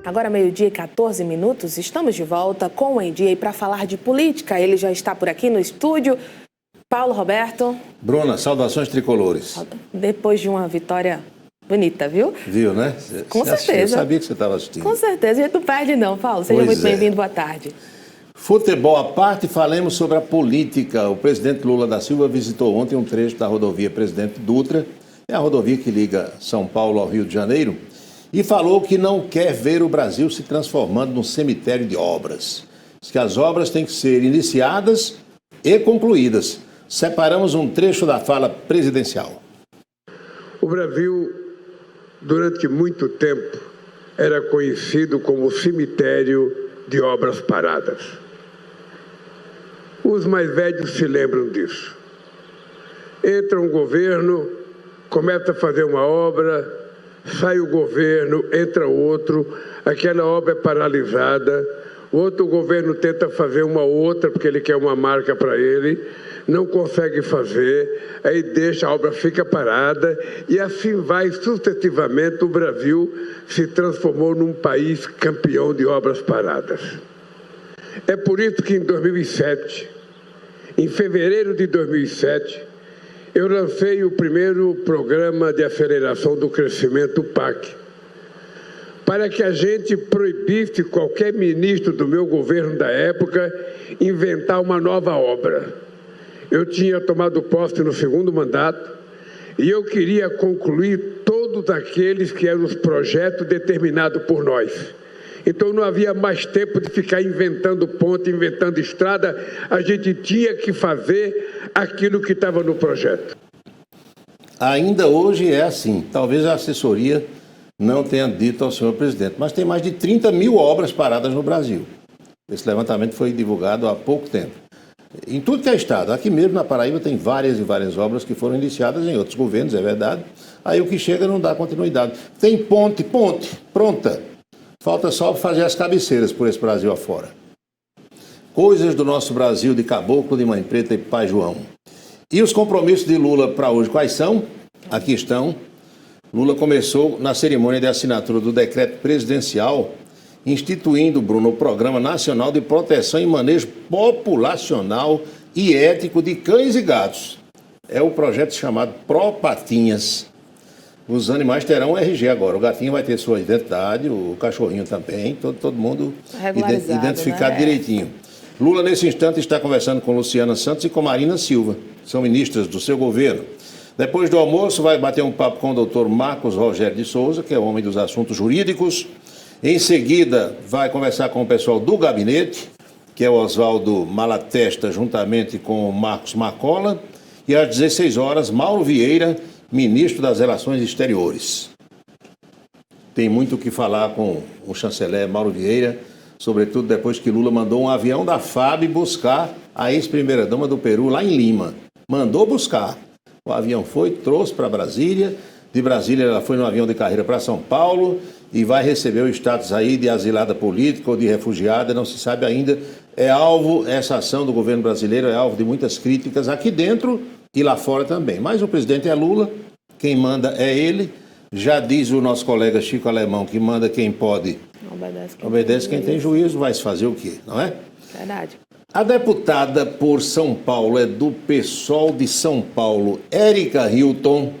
Agora, 12h14, estamos de volta com o Em Dia e para falar de política, ele já está por aqui no estúdio. Paulo Roberto. Bruna, saudações tricolores. Depois de uma vitória bonita, viu? Viu, né? Com certeza. Eu sabia que você estava assistindo. Com certeza, e não perde não, Paulo. Seja muito bem-vindo, boa tarde. Futebol à parte, falemos sobre a política. O presidente Lula da Silva visitou ontem um trecho da rodovia Presidente Dutra, é a rodovia que liga São Paulo ao Rio de Janeiro, e falou que não quer ver o Brasil se transformando num cemitério de obras. Diz que as obras têm que ser iniciadas e concluídas. Separamos um trecho da fala presidencial. O Brasil, durante muito tempo, era conhecido como cemitério de obras paradas. Os mais velhos se lembram disso. Entra um governo, começa a fazer uma obra, sai o governo, entra outro, aquela obra é paralisada, o outro governo tenta fazer uma outra porque ele quer uma marca para ele, não consegue fazer, aí deixa, a obra fica parada e assim vai sucessivamente. O Brasil se transformou num país campeão de obras paradas. É por isso que em 2007, em fevereiro de 2007, eu lancei o primeiro programa de aceleração do crescimento, o PAC, para que a gente proibisse qualquer ministro do meu governo da época inventar uma nova obra. Eu tinha tomado posse no segundo mandato e eu queria concluir todos aqueles que eram os projetos determinados por nós. Então não havia mais tempo de ficar inventando ponte, inventando estrada, a gente tinha que fazer aquilo que estava no projeto. Ainda hoje é assim, talvez a assessoria não tenha dito ao senhor presidente, mas tem mais de 30 mil obras paradas no Brasil. Esse levantamento foi divulgado há pouco tempo. Em tudo que é estado, aqui mesmo na Paraíba tem várias e várias obras que foram iniciadas em outros governos, é verdade. Aí o que chega não dá continuidade. Tem ponte, pronta. Falta só fazer as cabeceiras por esse Brasil afora. Coisas do nosso Brasil de caboclo, de mãe preta e pai João. E os compromissos de Lula para hoje quais são? Aqui estão. Lula começou na cerimônia de assinatura do decreto presidencial instituindo, Bruno, o Programa Nacional de Proteção e Manejo Populacional e Ético de Cães e Gatos. É o projeto chamado Pro-Patinhas. Os animais terão RG agora. O gatinho vai ter sua identidade, o cachorrinho também, todo mundo identificado, né? Direitinho. Lula, nesse instante, está conversando com Luciana Santos e com Marina Silva, são ministras do seu governo. Depois do almoço, vai bater um papo com o doutor Marcos Rogério de Souza, que é o homem dos assuntos jurídicos. Em seguida, vai conversar com o pessoal do gabinete, que é o Oswaldo Malatesta, juntamente com o Marcos Marcola. E às 16 horas, Mauro Vieira, ministro das Relações Exteriores. Tem muito o que falar com o chanceler Mauro Vieira, sobretudo depois que Lula mandou um avião da FAB buscar a ex-primeira-dama do Peru lá em Lima. Mandou buscar. O avião foi, trouxe para Brasília. De Brasília, ela foi no avião de carreira para São Paulo e vai receber o status aí de asilada política ou de refugiada, não se sabe ainda. Essa ação do governo brasileiro é alvo de muitas críticas aqui dentro e lá fora também. Mas o presidente é Lula, quem manda é ele. Já diz o nosso colega Chico Alemão que manda quem pode, obedece quem tem juízo, vai se fazer o quê, não é? Verdade. A deputada por São Paulo é do PSOL de São Paulo, Érica Hilton,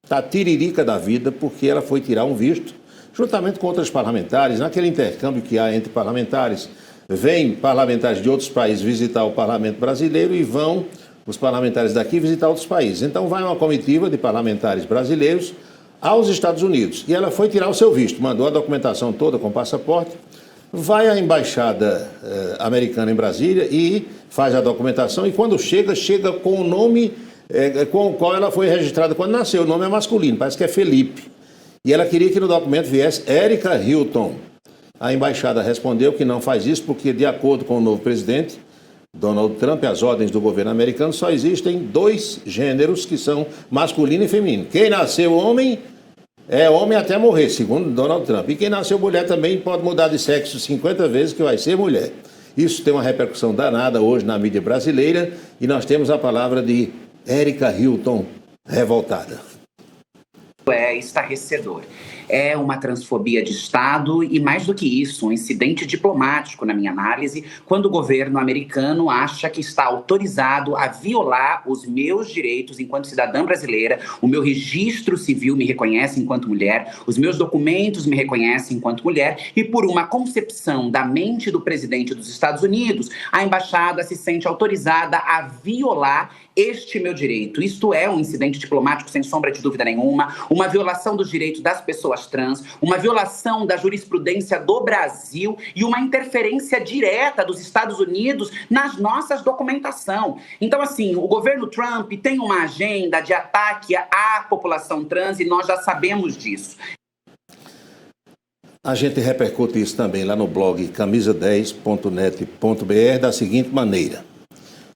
está tiririca da vida porque ela foi tirar um visto, juntamente com outras parlamentares, naquele intercâmbio que há entre parlamentares. Vêm parlamentares de outros países visitar o parlamento brasileiro e vão os parlamentares daqui visitar outros países. Então vai uma comitiva de parlamentares brasileiros aos Estados Unidos. E ela foi tirar o seu visto, mandou a documentação toda com passaporte, vai à embaixada americana em Brasília e faz a documentação. E quando chega com o nome com o qual ela foi registrada quando nasceu. O nome é masculino, parece que é Felipe. E ela queria que no documento viesse Érica Hilton. A embaixada respondeu que não faz isso porque, de acordo com o novo presidente, Donald Trump, as ordens do governo americano, só existem 2 gêneros que são masculino e feminino. Quem nasceu homem é homem até morrer, segundo Donald Trump. E quem nasceu mulher também pode mudar de sexo 50 vezes que vai ser mulher. Isso tem uma repercussão danada hoje na mídia brasileira e nós temos a palavra de Érica Hilton revoltada. É estarrecedor. é uma transfobia de Estado e, mais do que isso, um incidente diplomático, na minha análise, quando o governo americano acha que está autorizado a violar os meus direitos enquanto cidadã brasileira, o meu registro civil me reconhece enquanto mulher, os meus documentos me reconhecem enquanto mulher e, por uma concepção da mente do presidente dos Estados Unidos, a embaixada se sente autorizada a violar este meu direito. Isto é um incidente diplomático, sem sombra de dúvida nenhuma, uma violação dos direitos das pessoas trans, uma violação da jurisprudência do Brasil e uma interferência direta dos Estados Unidos nas nossas documentação. Então, assim, o governo Trump tem uma agenda de ataque à população trans e nós já sabemos disso. A gente repercute isso também lá no blog camisa10.net.br da seguinte maneira.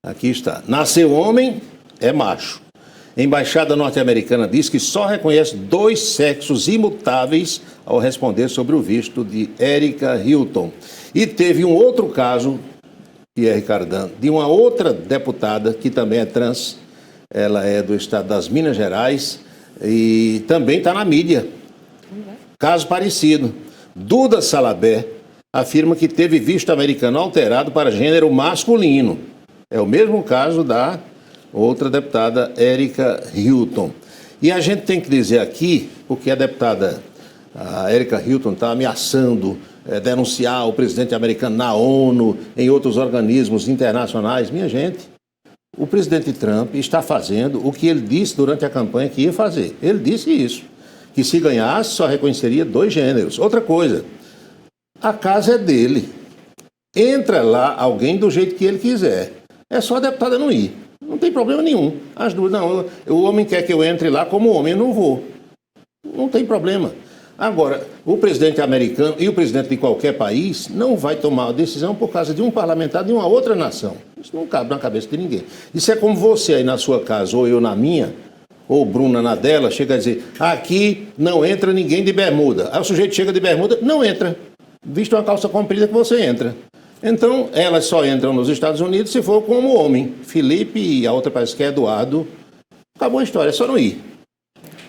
Aqui está. Nasceu homem, é macho. Embaixada norte-americana diz que só reconhece 2 sexos imutáveis ao responder sobre o visto de Erika Hilton. E teve um outro caso, Pierre Cardin, de uma outra deputada que também é trans. Ela é do estado das Minas Gerais e também está na mídia. Caso parecido. Duda Salabé afirma que teve visto americano alterado para gênero masculino. É o mesmo caso da outra deputada Erika Hilton. E a gente tem que dizer aqui, porque a deputada Erika Hilton está ameaçando denunciar o presidente americano na ONU, em outros organismos internacionais. Minha gente, o presidente Trump está fazendo o que ele disse durante a campanha que ia fazer. Ele disse isso, que se ganhasse só reconheceria 2 gêneros. Outra coisa, a casa é dele. Entra lá alguém do jeito que ele quiser. É só a deputada não ir. Não tem problema nenhum. As duas, não, o homem quer que eu entre lá como homem, eu não vou. Não tem problema. Agora, o presidente americano e o presidente de qualquer país não vai tomar uma decisão por causa de um parlamentar de uma outra nação. Isso não cabe na cabeça de ninguém. Isso é como você aí na sua casa, ou eu na minha, ou Bruna na dela, chega a dizer, aqui não entra ninguém de bermuda. Aí o sujeito chega de bermuda, não entra. Visto uma calça comprida que você entra. Então, elas só entram nos Estados Unidos se for como homem. Felipe e a outra parece que é Eduardo. Acabou a história, é só não ir.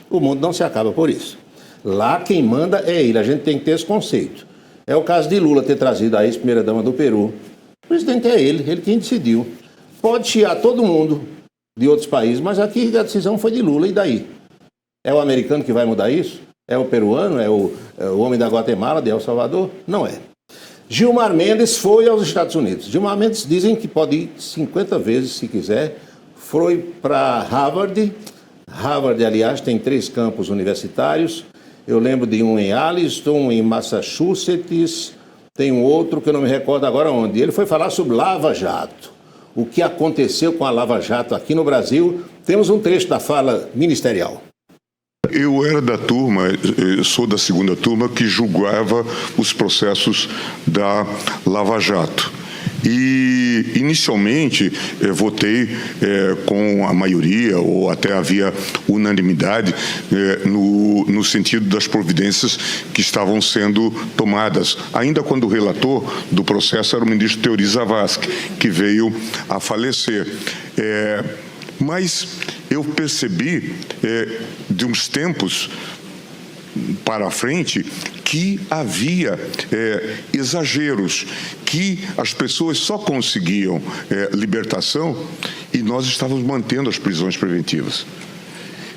O mundo não se acaba por isso. Lá quem manda é ele, a gente tem que ter esse conceito. É o caso de Lula ter trazido a ex-primeira-dama do Peru. O presidente é ele quem decidiu. Pode chiar todo mundo de outros países, mas aqui a decisão foi de Lula, e daí? É o americano que vai mudar isso? É o peruano? É o homem da Guatemala, de El Salvador? Não é. Gilmar Mendes foi aos Estados Unidos. Gilmar Mendes dizem que pode ir 50 vezes, se quiser. Foi para Harvard. Harvard, aliás, tem 3 campos universitários. Eu lembro de um em Alliston, em Massachusetts. Tem um outro que eu não me recordo agora onde. Ele foi falar sobre Lava Jato. O que aconteceu com a Lava Jato aqui no Brasil. Temos um trecho da fala ministerial. Eu era da turma, sou da segunda turma, que julgava os processos da Lava Jato. E, inicialmente, votei com a maioria, ou até havia unanimidade, no sentido das providências que estavam sendo tomadas. Ainda quando o relator do processo era o ministro Teori Zavascki, que veio a falecer. Mas eu percebi, de uns tempos para frente, que havia exageros, que as pessoas só conseguiam libertação e nós estávamos mantendo as prisões preventivas.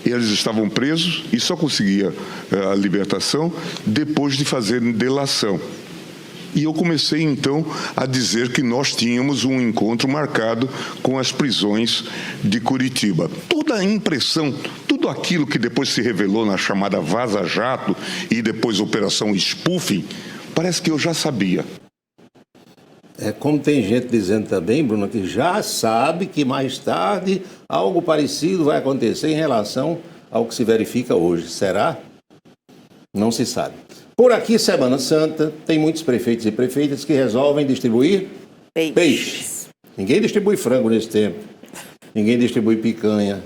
Eles estavam presos e só conseguia a libertação depois de fazerem delação. E eu comecei, então, a dizer que nós tínhamos um encontro marcado com as prisões de Curitiba. Toda a impressão, tudo aquilo que depois se revelou na chamada Vaza Jato e depois Operação Spoofing, parece que eu já sabia. Como tem gente dizendo também, Bruno, que já sabe que mais tarde algo parecido vai acontecer em relação ao que se verifica hoje. Será? Não se sabe. Por aqui, Semana Santa, tem muitos prefeitos e prefeitas que resolvem distribuir peixe. Ninguém distribui frango nesse tempo. Ninguém distribui picanha.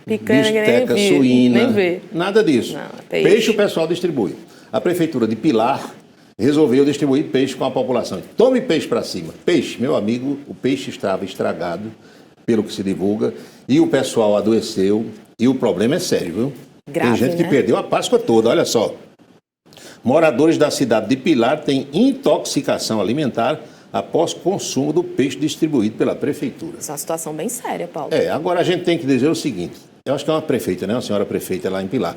Bisteca suína. Nem vê. Nada disso. Não, peixe o pessoal distribui. A prefeitura de Pilar resolveu distribuir peixe com a população. Tome peixe para cima. Peixe, meu amigo, o peixe estava estragado, pelo que se divulga, e o pessoal adoeceu, e o problema é sério, viu? Grave, tem gente que perdeu a Páscoa toda, olha só. Moradores da cidade de Pilar têm intoxicação alimentar após consumo do peixe distribuído pela prefeitura. Essa é uma situação bem séria, Paulo. Agora a gente tem que dizer o seguinte, eu acho que é uma prefeita, né? Uma senhora prefeita lá em Pilar.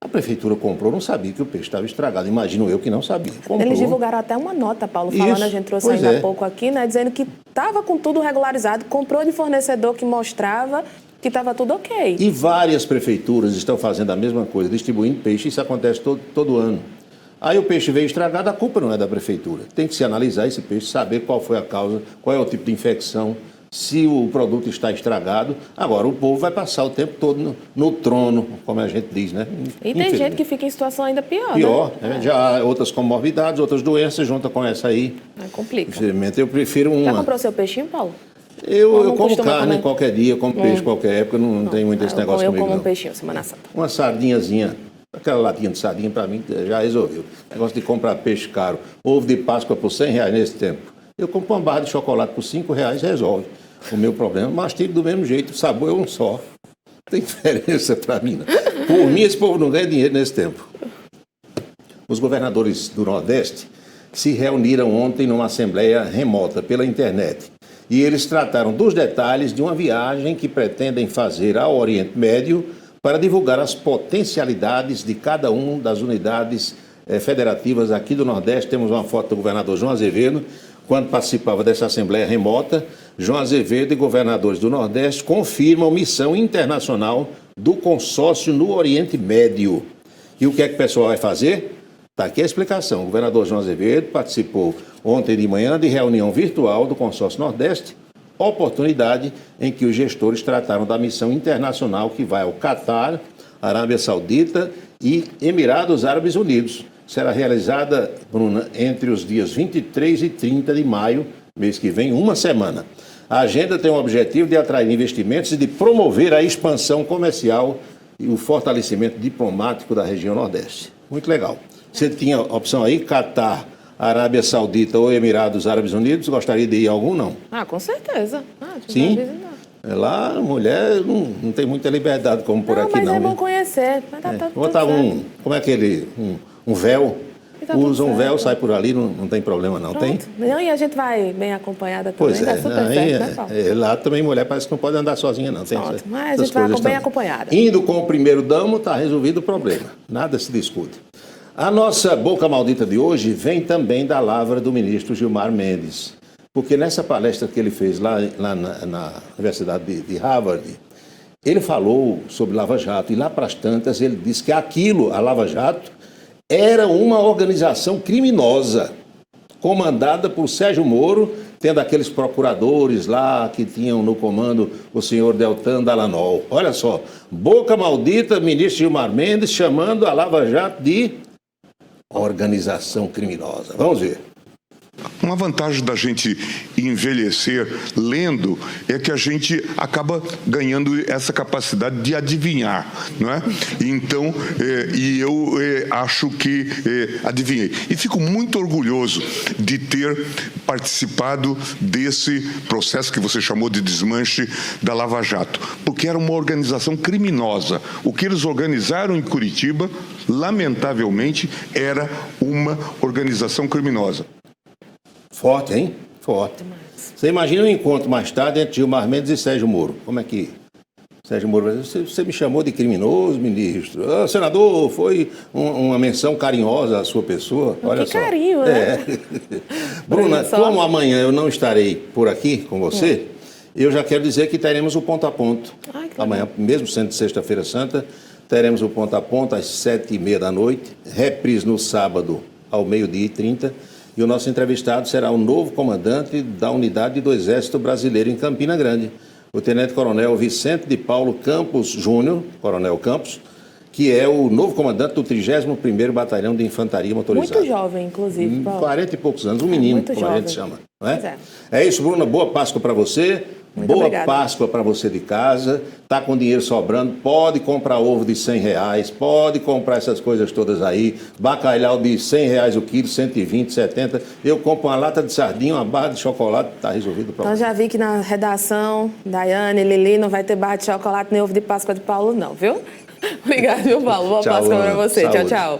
A prefeitura comprou, não sabia que o peixe estava estragado. Imagino eu que não sabia. Comprou. Eles divulgaram até uma nota, Paulo, falando, Isso, a gente trouxe pois ainda é. há pouco aqui, né? Dizendo que estava com tudo regularizado, comprou de fornecedor que mostrava que estava tudo ok. E várias prefeituras estão fazendo a mesma coisa, distribuindo peixe. Isso acontece todo ano. Aí o peixe veio estragado, a culpa não é da prefeitura. Tem que se analisar esse peixe, saber qual foi a causa, qual é o tipo de infecção, se o produto está estragado. Agora, o povo vai passar o tempo todo no trono, como a gente diz, né? E tem gente que fica em situação ainda pior, pior, né? Já há outras comorbidades, outras doenças, junta com essa aí. Complica. Infelizmente, eu prefiro uma. Já comprou seu peixinho, Paulo? Eu como carne comer? qualquer dia, como peixe qualquer época, não tem muito esse negócio eu comigo, como um não. peixinho, Semana Santa. Uma sardinhazinha, aquela latinha de sardinha, para mim, já resolveu. Negócio de comprar peixe caro, ovo de Páscoa por R$100 nesse tempo. Eu compro uma barra de chocolate por R$5, resolve o meu problema. Mastigo do mesmo jeito, o sabor é um só. Não tem diferença para mim, não. Por mim, esse povo não ganha dinheiro nesse tempo. Os governadores do Nordeste se reuniram ontem numa assembleia remota pela internet. E eles trataram dos detalhes de uma viagem que pretendem fazer ao Oriente Médio para divulgar as potencialidades de cada uma das unidades federativas aqui do Nordeste. Temos uma foto do governador João Azevedo, quando participava dessa assembleia remota. João Azevedo e governadores do Nordeste confirmam missão internacional do consórcio no Oriente Médio. E o que é que o pessoal vai fazer? Está aqui a explicação. O governador João Azevedo participou ontem de manhã de reunião virtual do Consórcio Nordeste, oportunidade em que os gestores trataram da missão internacional que vai ao Catar, Arábia Saudita e Emirados Árabes Unidos. Será realizada, Bruna, entre os dias 23 e 30 de maio, mês que vem, uma semana. A agenda tem o objetivo de atrair investimentos e de promover a expansão comercial e o fortalecimento diplomático da região Nordeste. Muito legal. Você tinha a opção aí, Catar, Arábia Saudita ou Emirados Árabes Unidos, gostaria de ir a algum, não? Com certeza. Sim? Lá a mulher não tem muita liberdade como por aqui, mas não. Mas é bom conhecer. Mas tá botar como é aquele, um véu, usa um véu, sai por ali, não tem problema não, tem? Não, e a gente vai bem acompanhada também, pois é, dá super certo, né, Paulo? Lá também mulher parece que não pode andar sozinha, não. Tem mas a gente vai bem acompanhada. Indo com o primeiro damo, está resolvido o problema, nada se discute. A nossa boca maldita de hoje vem também da lavra do ministro Gilmar Mendes, porque nessa palestra que ele fez lá na Universidade de Harvard, ele falou sobre Lava Jato e lá para as tantas ele disse que a Lava Jato, era uma organização criminosa, comandada por Sérgio Moro, tendo aqueles procuradores lá que tinham no comando o senhor Deltan Dallagnol. Olha só, boca maldita, ministro Gilmar Mendes chamando a Lava Jato de organização criminosa. Vamos ver. Uma vantagem da gente envelhecer lendo é que a gente acaba ganhando essa capacidade de adivinhar, não é? Então, eu acho que adivinhei. E fico muito orgulhoso de ter participado desse processo que você chamou de desmanche da Lava Jato, porque era uma organização criminosa. O que eles organizaram em Curitiba, lamentavelmente, era uma organização criminosa. Forte, hein? Forte. Você imagina um encontro mais tarde entre Gilmar Mendes e Sérgio Moro. Como é que Sérgio Moro vai dizer? Você me chamou de criminoso, ministro. Senador, foi uma menção carinhosa à sua pessoa. Olha que só. Carinho, né? Bruna, como amanhã eu não estarei por aqui com você, eu já quero dizer que teremos o ponto a ponto. Amanhã, mesmo sendo sexta-feira santa, teremos o ponto a ponto às 7h30 da noite, reprise no sábado ao 12h30. E o nosso entrevistado será o novo comandante da unidade do Exército Brasileiro em Campina Grande, o tenente-coronel Vicente de Paulo Campos Júnior, coronel Campos, que é o novo comandante do 31º Batalhão de Infantaria Motorizada. Muito jovem, inclusive, Paulo. 40 e poucos anos, um menino, como a gente chama. Não é? É isso, Bruna, boa Páscoa para você. Muito boa obrigada. Páscoa para você de casa. Está com dinheiro sobrando, pode comprar ovo de R$100, pode comprar essas coisas todas aí. Bacalhau de R$100 o quilo, 120, 70. Eu compro uma lata de sardinha, uma barra de chocolate, está resolvido o problema. Então já vi que na redação, Daiane, Lili, não vai ter barra de chocolate nem ovo de Páscoa de Paulo, não, viu? Obrigada, viu, Paulo? Boa Páscoa para você. Saúde. Tchau, tchau.